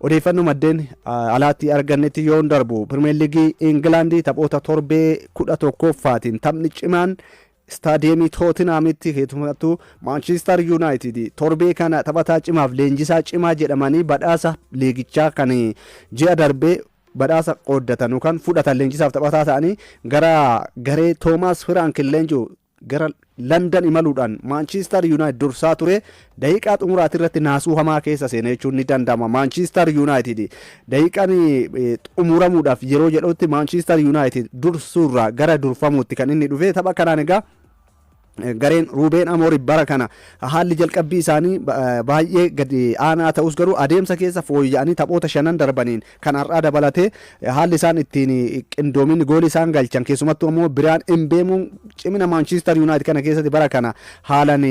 odeeffannoo maddeen alaatti argannetti yoo darbu Pirimeer Liigii Ingilandi taphoota torbee 11ffaatiin taphni cimaan staadiyeemii Tootinhaamitti keessumattuu Manchester United torbee kana taphataa cimaaf leenjisaa cimaa jedhamanii badhaasa liigichaa kan ji'a darbee badhaasa qooddatan yookaan fudhatan leenjisaaf taphataa ta'anii gara garee Toomaas Firaankin leenjuu gara London imaluudhaan Manchester United dursaa ture daqiiqaa xumuraati irratti naasuu hamaa keessa seenee jechuun ni danda'ama. Manchester United daqiiqaan xumuramuudhaaf yeroo jedhutti Manchester United dursuurraa gara durfamuutti kan inni dhufe tapha kanaan egaa gareen Ruben Amorim bara kana haalli jalqabbii isaanii baay'ee gadi aanaa ta'us garuu adeemsa keessa fooyya'anii taphoota shanan darbaniin kan har'aa dabalatee haalli isaan ittiin qindoominni goolii isaan galchan keessumattuu ammoo Biraan Imbeemuun cimina Manchester United kana keessatti bara kana haalan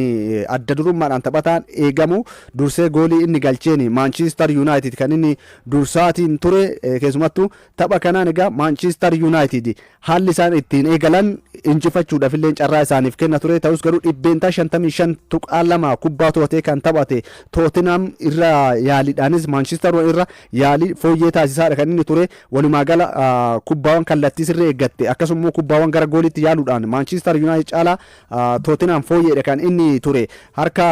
adda durummaadhaan taphataan eegamu dursee goolii inni galcheen Manchester United kan inni dursaatiin ture keessumattuu tapha kanaan egaa Manchester United haalli isaan ittiin eegalan injifachuudhaaf illee carraa isaaniif kenna ture ta'us garuu dhibbeentaa 55.2 kubbaa to'atee kan taphate Tottenham irra yaaliidhaanis Manchester irra yaalii fooyyee taasisaadha kan inni ture walumaa gala kubbaawwan kallattii sirrii eeggatte akkasumas kubbaawwan gara gooliitti yaaluudhaan Manchester United caalaa Tottenham fooyyeedha kan inni ture harka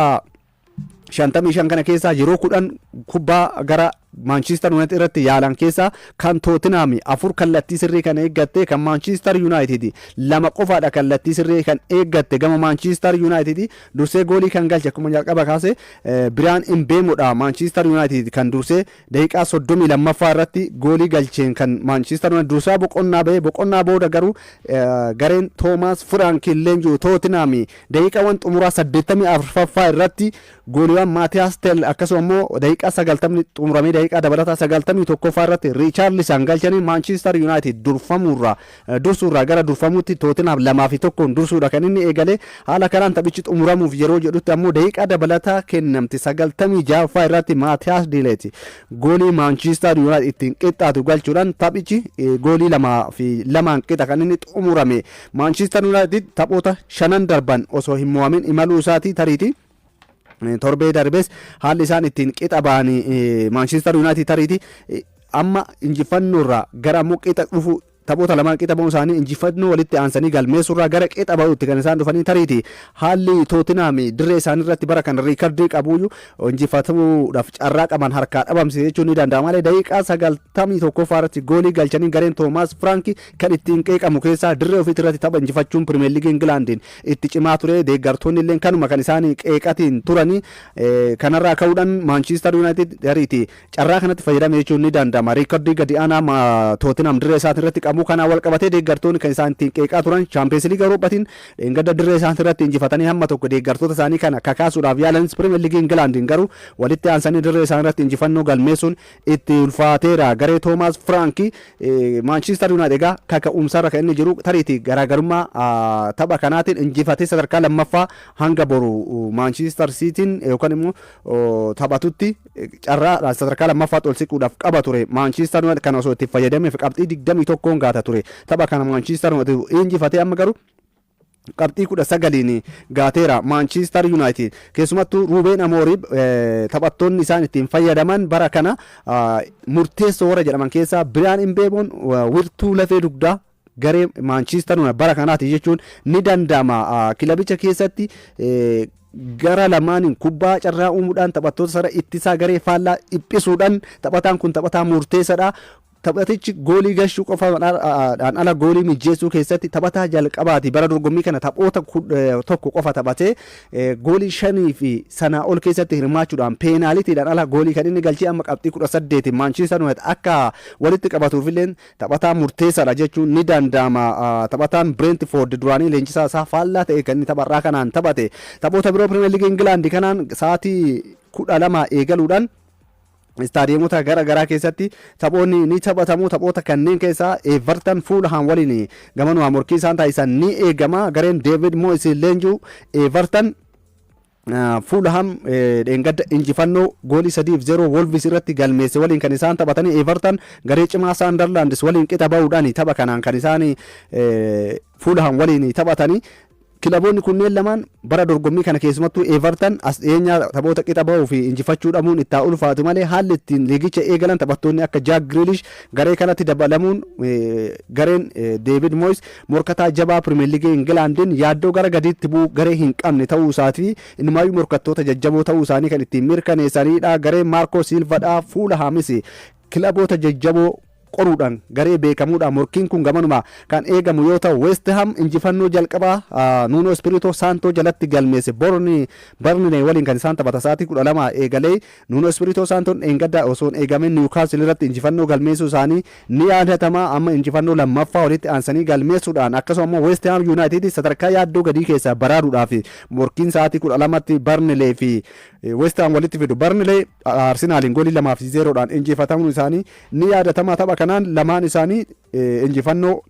55 kana keessaa yeroo 10 kubbaa gara Manchester United irratti yaalan keessa kan Tottenham afur kallattii sirrii kan eeggatte kan Manchester United lama qofaadha kallattii sirrii kan eeggatte gama Manchester United dursee goolii kan galche akkuma jalqaba kaase Biraan Imbeemuudha Manchester United kan dursee daqiiqaa 32ffaa irratti goolii galcheen kan Manchester United dursaa boqonnaa booda garuu gareen Toomaas Firaankin leenjuu Tottenham daqiiqaawwan xumuraa 84ffaa irratti gooliiwwan Maatiyaas Teel akkasumas immoo daqiiqaa 90 xumuramee daqiiqaa dabalataa 91ffaa irratti Riichaarlisan galchanii Manchester United dursuurraa gara durfamuutti Tottenham 2-1 dursuudha kan inni eegale haala kanaan taphichi xumuramuuf yeroo jedhutti ammoo daqiiqaa dabalataa kennamti 96ffaa irratti Maatiyaas Dileet goolii Manchester United ittiin qixxaatu galchuudhaan taphichi goolii 2-2 qixa kan inni xumurame. Manchester United taphoota shanan darban osoo hin mo'amin imaluu isaatii tariiti. Torbee darbes haalli isaan ittiin qixa ba'anii Manchester United tariiti amma injifannoorraa gara ammoo qixa dhufu taphoota lamaan qixa ba'uu isaanii injifannoo walitti aansanii galmeessuurraa gara qixa ba'uutti kan isaan dhufanii tariiti haalli Tottenham dirree isaanii irratti bara kan riikardii qabuyyuu injifatuudhaaf carraa qaban harkaa dhabamsiise jechuun ni danda'ama malee daqiiqaa 91ffaa irratti goolii galchanii gareen Toomaas Firaanki kan ittiin qeeqamu keessaa dirree ofiitti irratti tapha injifachuun Pirimeer Liigii Ingilaandiin itti cimaa ture deeggartoonni illee kanuma kan isaanii qeeqatiin turanii kanarraa ka'uudhaan Manchester United dariiti carraa kanatti fayyadame jechuun ni danda'ama riikardii gadi aanaa Tottenham dirree isaanii irratti qabu kana wal qabatee deeggartoonni kan isaan ittiin qeeqaa turan Champions League Awurooppaatiin dheengadda dirree isaanii irratti injifatanii hamma tokko deeggartoota isaanii kana kakaasuudhaaf yaalanis Pirimeer Liigii Ingilaandiin garuu walitti aansanii dirree isaanii irratti injifannoo galmeessuun itti ulfaateera garee Toomaas Firaanki Manchester United egaa kaka'umsarra kan inni jiru tariiti garaagarummaa tapha kanaatiin injifatee sadarkaa lammaffaa hanga boru Manchester Cityin yookaan immoo taphatutti carraa sadarkaa lammaffaa ol siquudhaaf qaba ture Manchester United kan osoo itti fayyadameef qabxii 21 gaata ture tapha kana Manchester United injifatee amma garuu qabxii 19 gaateera Manchester United keessumattuu Ruben Amorim taphattoonni isaan ittiin fayyadaman bara kana murteessoo warra jedhaman keessaa Biraan Imbeemuun wirtuu lafee dugdaa garee Manchester United bara kanaati jechuun ni danda'ama kilabicha keessatti gara lamaaniin kubbaa carraa uumuudhaan taphattoota sara ittisaa garee faallaa dhiphisuudhaan taphataan kun taphataa murteessaadha. Taphatichi goolii gashuu qofaadhaan ala goolii mijeessuu keessatti taphataa jalqabaati bara dorgommii kana taphoota tokko qofa taphatee goolii 5 fi sanaa ol keessatti hirmaachuudhaan peenaalitiidhaan ala goolii kan inni galchee amma qabxii 18 Manchester United akka walitti qabatuuf illee taphataa murteessaadha jechuun ni danda'ama taphataan Brentford duraanii leenjisaa isaa faallaa ta'e kan inni tapharraa kanaan taphate taphoota biroo Pirimeer Liigii Ingilaandi kanaan sa'aatii 12 eegaluudhaan istaadiyeemota gara garaa keessatti taphoonni ni taphatamu taphoota kanneen keessaa Everton Fulham waliin gamanuma morkii isaan taasisan ni eegama gareen David Moyes leenjuu Everton Fulham dheengadda injifannoo goolii 3-0 Wolves irratti galmeesse waliin kan isaan taphatanii Everton garee cimaa Sunderland waliin qixa ba'uudhaan tapha kanaan kan isaan Fulham waliin taphatanii kilaboonni kunneen lamaan bara dorgommii kana keessumattuu Everton as dhiyeenya taphoota qixa bahuu fi injifachuu dhabuun itti ulfaatu malee haalli ittiin liigicha eegalan taphattoonni akka Jack Grealish garee kanatti dabalamuun gareen David Moyes morkataa jabaa Premier League Englandiin yaaddoo gara gadiitti bu'u garee hin qabne ta'uu isaatii inumaayyuu morkattoota jajjaboo ta'uu isaanii kan ittiin mirkaneessanidha. Gareen Marco Silvadha fuula haamis kilaboota jajjaboo qoruudhaan garee beekamuudhaan morkiin kun gamanuma kan eegamu yoo ta'u West Ham injifannoo jalqabaa Nuno Espirito Santo jalatti galmeesse Burnley waliin kan isaan taphata sa'aatii 12 eegalee Nuno Espirito Santo eeggadda osoo eegamen Newcastle irratti injifannoo galmeessuu isaanii ni yaadatama. Amma injifannoo lammaffaa walitti aansanii galmeessuudhaan akkasuma West Ham United sadarkaa yaaddoo gadii keessaa baraaruudhaaf morkiin sa'aatii 12tti Burnley fi West Ham walitti fidu. Burnley Arsenalin goolii 2-0dhaan injifatamuun isaanii ni yaadatama. Tapha kanaan lamaan isaanii injifannoo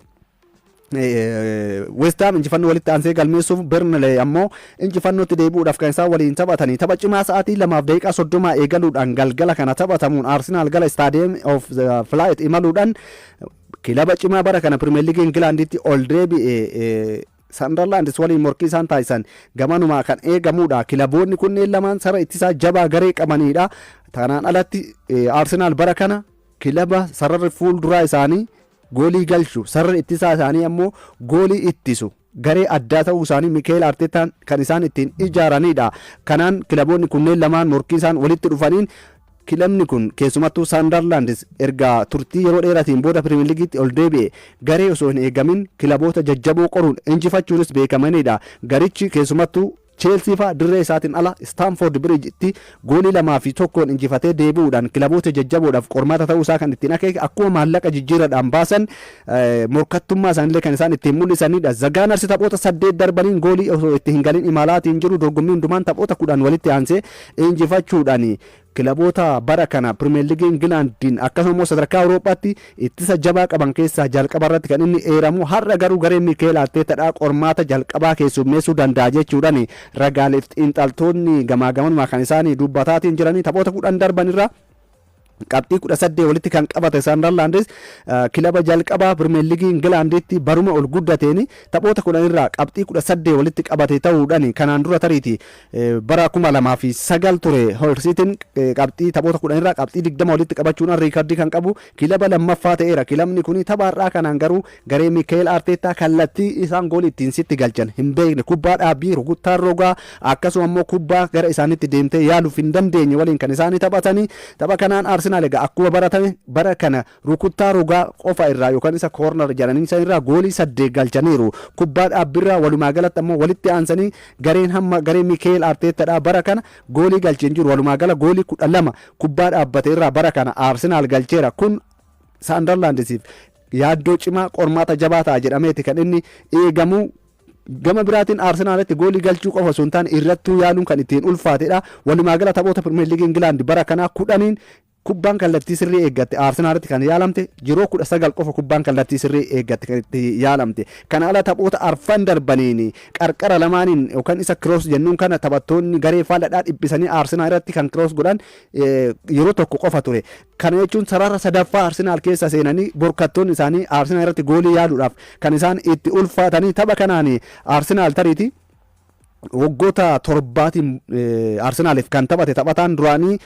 West Ham injifannoo walitti aansee galmeessuuf Burnley ammoo injifannootti deebi'uudhaaf kan isaan waliin taphatanii tapha cimaa sa'aatii 2:30 eegaluudhaan galgala kana taphatamuun Arsenal gara Stadium of the Flight imaluudhaan kilaba cimaa bara kana Premier League Englanditti ol deebi'e Sunderland waliin morkii isaan taasisan gamanuma kan eegamudha. Kilaboonni kunneen lamaan sara ittisaa jabaa garee qabanidha. Tanaan alatti Arsenal bara kana kilaba sararri fuulduraa isaanii goolii galchu sararri ittisaa isaanii ammoo goolii ittisu garee addaa ta'uu isaanii Mikel Arteta kan isaan ittiin ijaaranidha. Kanaan kilaboonni kunneen lamaan morkii isaan walitti dhufaniin kilabni kun keessumattuu Sunderland erga turtii yeroo dheeraatiin booda Premier Leaguetti ol deebi'e garee osoo hin eegamin kilaboota jajjaboo qoruun injifachuunis beekamanidha. Garichi keessumattuu Chelsea fa dirree isaatiin ala Stamford Bridgetti goolii 2-1 injifatee deebi'uudhaan kilaboota jajjaboodhaaf qormaata ta'uu isaa kan ittiin akeeka akkuma maallaqa jijjiirradhaan baasan morkattummaa isaaniillee kan isaan ittiin mul'isanidha. Zagaanarsi taphoota 8 darbaniin goolii osoo itti hin galin imalaatiin jiru dorgommii hundumaan taphoota 10 walitti aansee injifachuudhaan kilaboota bara kana Premier League Englandiin akkasumas sadarkaa Awurooppaatti ittisa jabaa qaban keessaa jalqaba irratti kan inni eeramu har'a garuu garee Mikel Artetaadhaa qormaata jalqabaa keessummeessuu danda'a jechuudhaan ragaalee xiinxaltoonni gamaagamanuma kan isaanii dubbataatiin jiranii taphoota 10 darban irraa qabxii 18 walitti kan qabate Sunderland kilaba jalqabaa Premier League Englanditti baruma ol guddateen taphoota 10 irraa qabxii 18 walitti qabate ta'uudhaan kanaan dura tariiti bara 2009 ture Hull Cityn qabxii taphoota 10 irraa qabxii 20 walitti qabachuudhaan riikardii kan qabu kilaba lammaffaa ta'eera. Kilabni kun taphaarraa kanaan garuu garee Mikel Arteta kallattii isaan goolii ittiin sitti galchan hin beekne kubbaa dhaabbii rukuttaa rogaa akkasuma immoo kubbaa gara isaanitti deemtee yaaluuf hin dandeenye waliin kan isaanii taphatanii tapha kanaan Arsenal egaa akkuma baratame bara kana rukuttaa rogaa qofa irraa yookaan isa corner jedhanii isa irraa goolii 8 galchaniiru. Kubbaa dhaabbirraa walumaa galatti ammoo walitti aansanii gareen hamma garee Mikel Artetaadhaa bara kana goolii galcheen jiru. Walumaa gala goolii 12 kubbaa dhaabbate irraa bara kana Arsenal galcheera. Kun Sunderlandsiif yaaddoo cimaa qormaata jabaa ta'a jedhameeti kan inni eegamu. Gama biraatiin Arsenalitti goolii galchuu qofa osoo hin taane irrattuu yaaluun kan ittiin ulfaatedha. Walumaa gala taphoota Premier League England bara kanaa 10 kubbaan kallattii sirrii eeggatte Arsenalitti kan yaalamte yeroo 19 qofa kubbaan kallattii sirrii eeggatte kan itti yaalamte. Kana ala taphoota arfan darbaniin qarqara lamaaniin yookaan isa cross jennuun kana taphattoonni garee faalaadhaa dhibbisanii Arsenal irratti kan cross godhan yeroo tokko qofa ture. Kana jechuun sarara sadaffaa Arsenal keessa seenanii borkattoonni isaanii Arsenal irratti goolii yaaluudhaaf kan isaan itti ulfaatanii tapha kanaan Arsenal tariiti waggoota 7 Arsenaliif kan taphate taphataan duraanii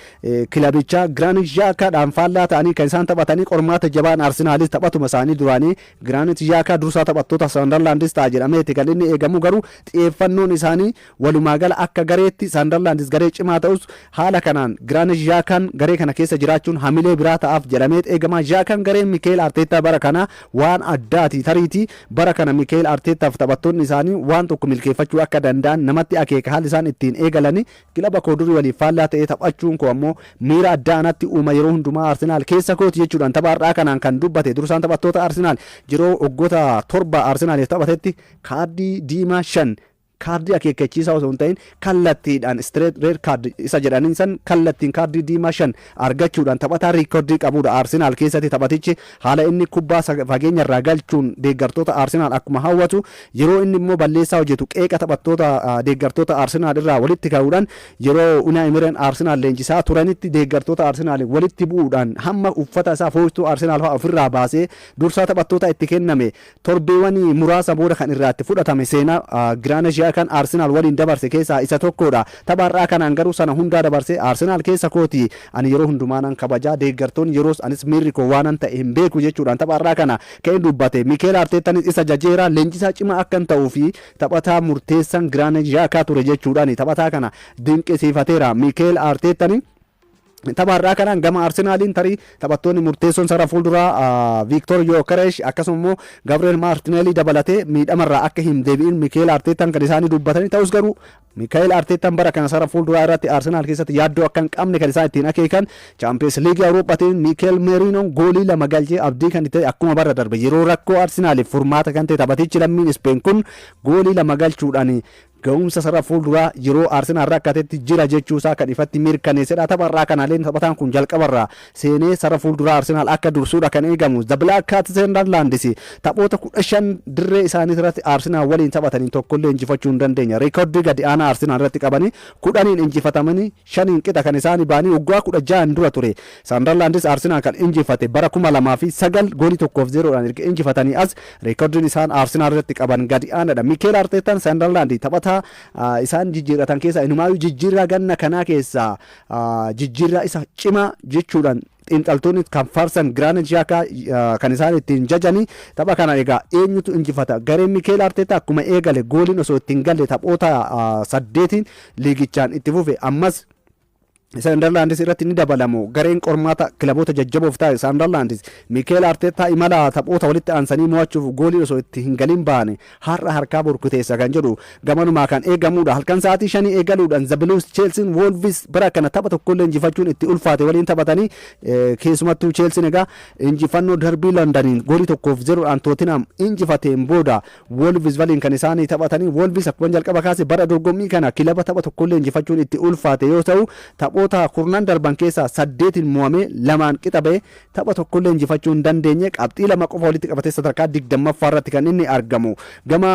kilabicha Granit Xhakaadhaan faallaa ta'anii kan isaan taphatanii qormaata jabaan Arsenalis taphatuma isaanii duraanii Granit Xhaka dursaa taphattoota Sunderlandis ta'a jedhameeti kan inni eegamu. Garuu xiyyeeffannoon isaanii walumaa gala akka gareetti Sunderlandis garee cimaa ta'us haala kanaan Granit Xhakaan garee kana keessa jiraachuun hamilee biraa ta'aaf jedhameet eegama. Xhakaan garee Mikel Arteta bara kana waan addaati tariiti bara kana Mikel Artetaaf taphattoonni isaanii waan tokko milkeeffachuu akka danda'an namatti akeeka haalli isaan ittiin eegalanii kilaba koodurii waliif faallaa ta'ee taphachuun koo ammoo miira addaa anatti uuma yeroo hundumaa Arsenal keessa kooti jechuudhaan taphaarraa kanaan kan dubbate dursaan taphattoota Arsenal yeroo waggoota 7 Arsenaliif taphatetti kaardii diimaa 5 kaardii akeekkachiisaa osoo hin ta'in kallattiidhaan straight red card isa jedhaniin san kallattiin kaardii diimaa 5 argachuudhaan taphataa riikoordii qabudha. Arsenaal keessatti taphatichi haala inni kubbaa fageenya irraa galchuun deeggartoota Arsenaal akkuma hawwatu yeroo inni immoo balleessaa hojjetu qeeqa taphattoota deeggartoota Arsenaal irraa walitti ka'uudhaan yeroo Unai Emery'n Arsenaal leenjisaa turanitti deeggartoota Arsenaal walitti bu'uudhaan hamma uffata isaa fooytuu Arsenaal fa'aa ofirraa baasee dursaa taphattoota itti kenname torbeewwan muraasa booda kan irraa itti fudhatame seenaa Granit kan Arsenaal waliin dabarse keessaa isa tokkodha. Tapharraa kanaan garuu sana hundaa dabarse Arsenaal keessa kooti ani yeroo hundumaanan kabajaa deeggartoonni yeroos anis miirri koo waanan ta'e hin beeku jechuudhaan tapharraa kana ka'ee dubbate. Mikel Arteetanis isa jajeeraa leenjisaa cimaa akka hin ta'uu fi taphataa murteessan Granit Xhaka ture jechuudhaan taphataa kana dinqisiifateera. Mikel Arteetani tapharraa kanaan gama Arsenaaliin tarii taphattoonni murteessoon sarara fuulduraa Victor Gyökeres akkasuma immoo Gabriel Martinelli dabalatee miidhamarraa akka hin deebi'in Mikel Arteetan kan isaanii dubbatanii ta'us garuu Mikel Arteetan bara kana sarara fuulduraa irratti Arsenaal keessatti yaaddoo akka hin qabne kan isaan ittiin akeekan Champions League Awurooppaatiin Mikel Merinoon goolii 2 galchee abdii kan ta'e akkuma bara darbe yeroo rakkoo Arsenaaliif furmaata kan ta'e taphatichi lammiin Speen kun goolii 2 galchuudhaan ga'umsa sarara fuulduraa yeroo Arsenaal rakkatetti jira jechuusaa kan ifatti mirkaneessedha. Tapharraa kanaaleen taphataan kun jalqabarraa seenee sarara fuulduraa Arsenaal akka dursuudha kan eegamu. The Black Cats Sunderlandis taphoota 15 dirree isaanii irratti Arsenaal waliin taphatanii tokkollee injifachuu hin dandeenye. Reekoordii gadi aanaa Arsenaal irratti qabanii 10 injifatamanii 5 qixa kan isaanii baanii waggaa 16 dura ture. Sunderlandis Arsenaal kan injifate bara 2009 goolii 1-0dhaan erga injifatanii as reekoordiin isaan Arsenaal irratti qaban gadi aanaadha. Mikel Arteetan Sunderland taphataa isaan jijjiiratan keessa inumaayyuu jijjiirraa ganna kanaa keessa jijjiirraa isa cimaa jechuudhaan xiinxaltoonni kan faarsan Granit Xhaka kan isaan ittiin jajanii tapha kana egaa eenyutu injifata gareen Mikel Arteeta akkuma eegale gooliin osoo ittiin galle taphoota 8 liigichaan itti fufe ammas Sunderlandis irratti ni dabalamu gareen qormaata kilaboota jajjaboof taa'e Sunderlandis Mikel Arteeta imala taphoota walitti aansanii mo'achuuf goolii osoo itti hin galin baane har'a harkaa burkuteessa kan jedhu gamanumaa kan eegamudha. Halkan sa'aatii 5 eegaluudhaan The Blues Chelsea Wolves bara kana tapha tokkollee injifachuun itti ulfaate waliin taphatanii keessumattuu Chelsea egaa injifannoo darbii Londoniin goolii 1-0dhaan Tottenham injifateen booda Wolves waliin kan isaanii taphatanii Wolves akkuma jalqaba kaase bara dorgommii kana kilaba tapha tokkollee injifachuun itti ulfaate yoo ta'u taphoota kurnan darban keessaa 8 mo'amee 2 qixa ba'e tapha tokkollee injifachuu hin dandeenye qabxii 2 qofa walitti qabatee sadarkaa 20ffaa irratti kan inni argamu. Gama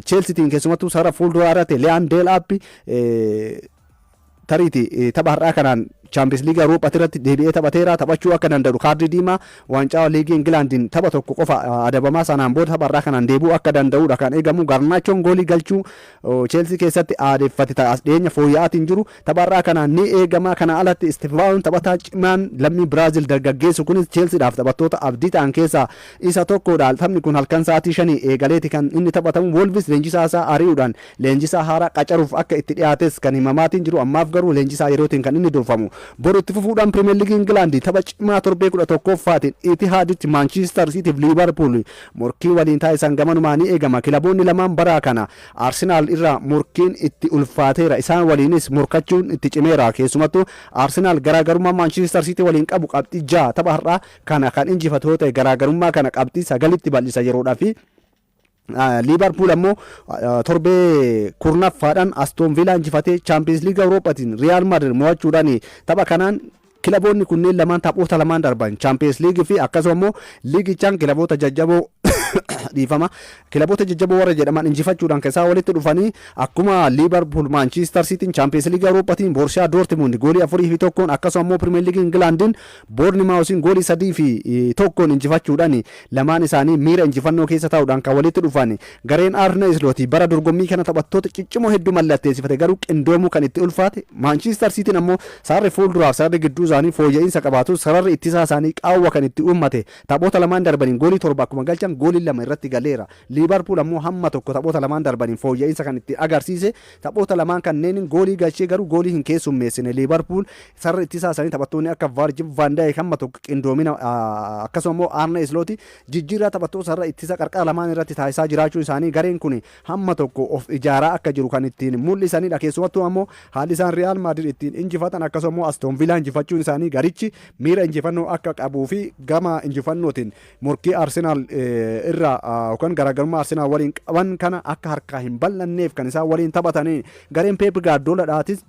Chelseatiin keessumattuu sarara fuulduraa irratti Leon Delap tariiti tapha har'aa kanaan Champions League Awurooppaa irratti deebi'ee taphateera taphachuu akka danda'u kaardii diimaa waancaa liigii Ingilaandiin tapha tokko qofa adabamaa sanaan booda tapharraa kanaan deebi'uu akka danda'udha kan eegamu. Garnaachoon goolii galchuu Chelsea keessatti aadeeffate ta'as dhiyeenya fooyya'aatiin jiru tapharraa kanaan ni eegama. Kana alatti Stefaon taphataa cimaan lammii Biraazil dargaggeessu kunis Chelseadhaaf taphattoota abdii ta'an keessaa isa tokkodha. Taphni kun halkan sa'aatii 5 eegaleeti kan inni taphatamu. Wolves leenjisaa isaa ari'uudhaan leenjisaa haaraa qacaruuf akka itti dhiyaates kan himamaatiin jiru. Ammaaf garuu leenjisaa yerootiin kan inni durfamu. Boru itti fufuudhaan Premier League England tapha cimaa torbee 11ffaatiin Etihaditti Manchester City fi Liverpool morkii waliin taasisan gamanumaa ni eegama. Kilaboonni lamaan bara kana Arsenal irraa morkiin itti ulfaateera. Isaan waliinis morkachuun itti cimeera. Keessumattuu Arsenal garaagarummaa Manchester City waliin qabu qabxii 6 tapha har'aa kana kan injifatu yoo ta'e garaagarummaa kana qabxii 9tti bal'isa yeroodhaa fi Liverpool ammoo torbee kurnaffaadhaan Aston Villa injifatee Champions League Awurooppaatiin Real Madrid mo'achuudhaan tapha kanaan kilaboonni kunneen lamaan taphoota lamaan darban Champions League fi akkasuma immoo liigichaan kilaboota jajjaboo dhiifama kilaboota jajjaboo warra jedhaman injifachuudhaan keessaa walitti dhufanii akkuma Liverpool Manchester City Champions League Awurooppaatiin Borussia Dortmund goolii 4-1 akkasuma immoo Premier League Englandin Bournemouth goolii 3-1 injifachuudhaan lamaan isaanii miira injifannoo keessa taa'uudhaan kan walitti dhufan. Gareen Arne Slot bara dorgommii kana taphattoota ciccimoo hedduu mallatteessifate garuu qindoomuu kan itti ulfaate. Manchester City ammoo sarri fuulduraaf sarri gidduu isaanii fooyya'insa qabaatu sararri ittisaa isaanii qaawwa kan itti uummate taphoota lamaan darbaniin goolii 7 akkuma galchan goolii 2 irratti galeera. Liverpool ammoo hamma tokko taphoota lamaan darbaniin fooyya'insa kan itti agarsiise taphoota lamaan kanneen goolii galchee garuu goolii hin keessummeessine. Liverpool sarri ittisaa isaanii taphattoonni akka Virgil van Dijk hamma tokko qindoomina akkasuma immoo Arne Slot jijjiirraa taphattoota sarra ittisa qarqara lamaan irratti taasisaa jiraachuu isaanii gareen kun hamma tokko of ijaaraa akka jiru kan ittiin mul'isanidha. Keessumattuu ammoo haalli isaan Real Madrid ittiin injifatan akkasuma immoo Aston Villa injifachuun isaanii garichi miira injifannoo akka qabuu fi gama injifannootiin morkii Arsenal irraa yookaan garaagarummaa Arsenaal waliin qaban kana akka harkaa hin bal'anneef kan isaan waliin taphatanii gareen Pep Guardiolaadhaatis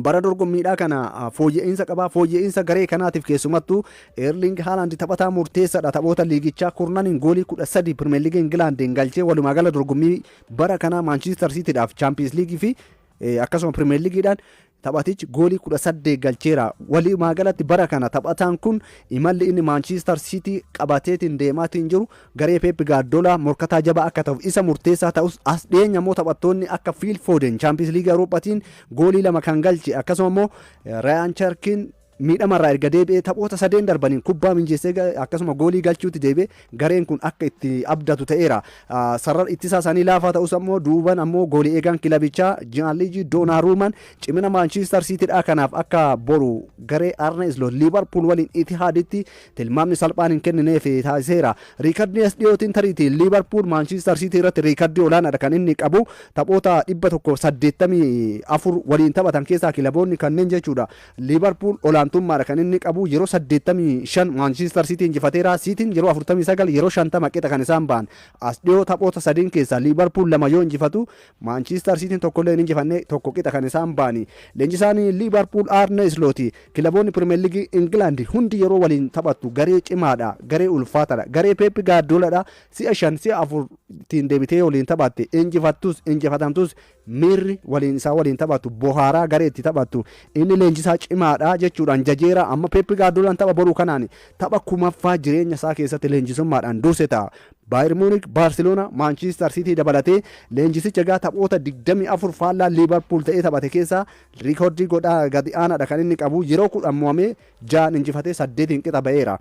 bara dorgommiidhaa kana fooyya'insa qaba. Fooyya'insa garee kanaatiif keessumattuu Erling Haaland taphataa murteessaadha. Taphoota liigichaa kurnaniin goolii 13 Premier League Englaandiin galchee walumaa gala dorgommii bara kanaa Manchester Cityidhaaf Champions League fi akkasuma Premier Leagueidhaan taphatichi goolii 18 galcheera. Walumaa galatti bara kana taphataan kun imalli inni Manchester City qabateetiin deemaatiin jiru garee Pep Guardiola morkataa jabaa akka ta'uuf isa murteessaa ta'us as dhiyeenya immoo taphattoonni akka Phil Foden Champions League Awurooppaatiin goolii 2 kan galche akkasuma immoo Ryan Cherkin miidhamarraa erga deebi'ee taphoota 3 darbaniin kubbaa minjeessee akkasuma goolii galchuutti deebi'ee gareen kun akka itti abdatu ta'eera. Sarara ittisaa isaanii laafaa ta'us ammoo duuban ammoo goolii eegaan kilabichaa Gianluigi Donnarumma cimina Manchester Cityidhaa kanaaf akka boru garee Arne Slot Liverpool waliin Itihaaditti tilmaamni salphaan hin kennineef taasiseera. Riikardii as dhiyootiin tariitii Liverpool Manchester City irratti riikardii olaanaadha kan inni qabu. Taphoota 184 waliin taphatan keessaa kilaboonni kanneen jechuudha. Liverpool olaantummaadha kan inni qabu yeroo 85 Manchester City injifateera. Cityn yeroo 49 yeroo 50 qixa kan isaan ba'an. As dhiyoo taphoota 3 keessaa Liverpool 2 yoo injifatu Manchester Cityn tokkollee hin injifanne tokko qixa kan isaan ba'ani. Leenjisaan Liverpool Arne Slot kilaboonni Premier League England hundi yeroo waliin taphattu garee cimaadha, garee ulfaataadha, garee Pep Guardiolaadha. Si'a 5 si'a 4 ittiin deebitee waliin taphatte injifatamtus mirri waliin isaa waliin taphattu bohaaraa garee itti taphattu inni leenjisaa cimaadha jechuudhaan jajeera. Amma Pep Guardiolaan tapha boruu kanaan tapha kumaffaa jireenya isaa keessatti leenjisummaadhaan durse ta'a. Bayern Munich, Barcelona, Manchester City dabalatee leenjisicha gaa taphoota 24 faallaa Liverpool ta'ee taphate keessaa riikordii godhaa gadi aanaadha kan inni qabu. Yeroo 10 mo'amee 6 injifatee 8 qixa ba'eera.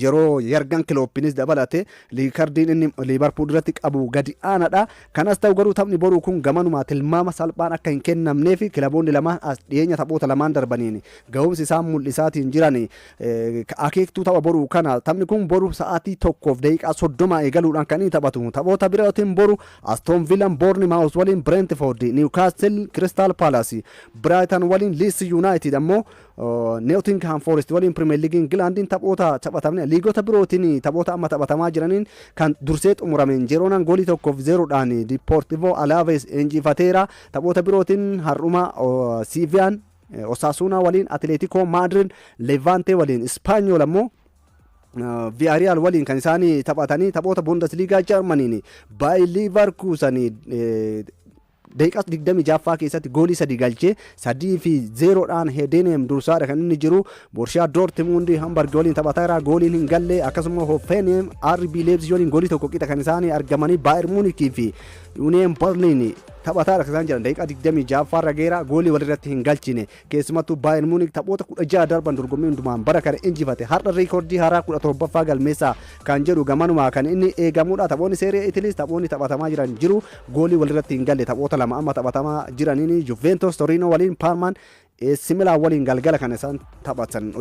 Yeroo Jurgen Kloppinis dabalate riikardiin inni Liverpool irratti qabu gadi aanaadha. Kanas ta'u garuu taphni boruu kun gamanuma tilmaama salphaan akka hin kennamneef kilaboonni lamaan as dhiyeenya taphoota lamaan darbaniin ga'umsi isaan mul'isaatiin jiran akeektuu tapha boruu kana. Taphni kun boru sa'aatii 1:30 eegaluudhaan kan inni taphatu. Taphoota biraatiin boru Aston Villa Bournemouth waliin Brentford, Newcastle Crystal Palace, Brighton waliin Leeds United ammoo Nottingham Forest waliin Premier League Englandin taphoota taphatamne. Liigota birootiin taphoota amma taphatamaa jiraniin kan dursee xumurameen Girona goolii 1-0dhaan Deportivo Alaves injifateera. Taphoota birootiin har'uma Sevilla Osasuna waliin Atletico Madrid, Levante waliin Espanyol ammoo Villarreal waliin kan isaanii taphatanii taphoota Bundesliga Germaniin Bayer Leverkusen daqiiqaa 26 keessatti goolii 3 galchee 3-0dhaan Heidenheim dursaadha kan inni jiru. Borussia Dortmund Hamburg waliin taphateera gooliin hin galle. Akkasuma Hoffenheim RB Leipzig waliin goolii 1 qixa kan isaanii argamanii Bayern Munich fi Union Berlin taphataadha kan isaan jiran. Daqiiqaa 26 rageera goolii walirratti hin galchine. Keessumattuu Bayern Munich taphoota 16 darban dorgommii hundumaan bara kana injifate. Har'a riikordii haaraa 17ffaa galmeessaa kan jedhu gamanuma kan inni eegamudha. Taphoonni Serie A Itaaliis taphoonni taphatamaa jiran jiru. Goolii walirratti hin galle taphoota lama amma taphatamaa jiraniin Juventus Torino waliin Parmaan AC Milan waliin galgala kan isaan taphatan.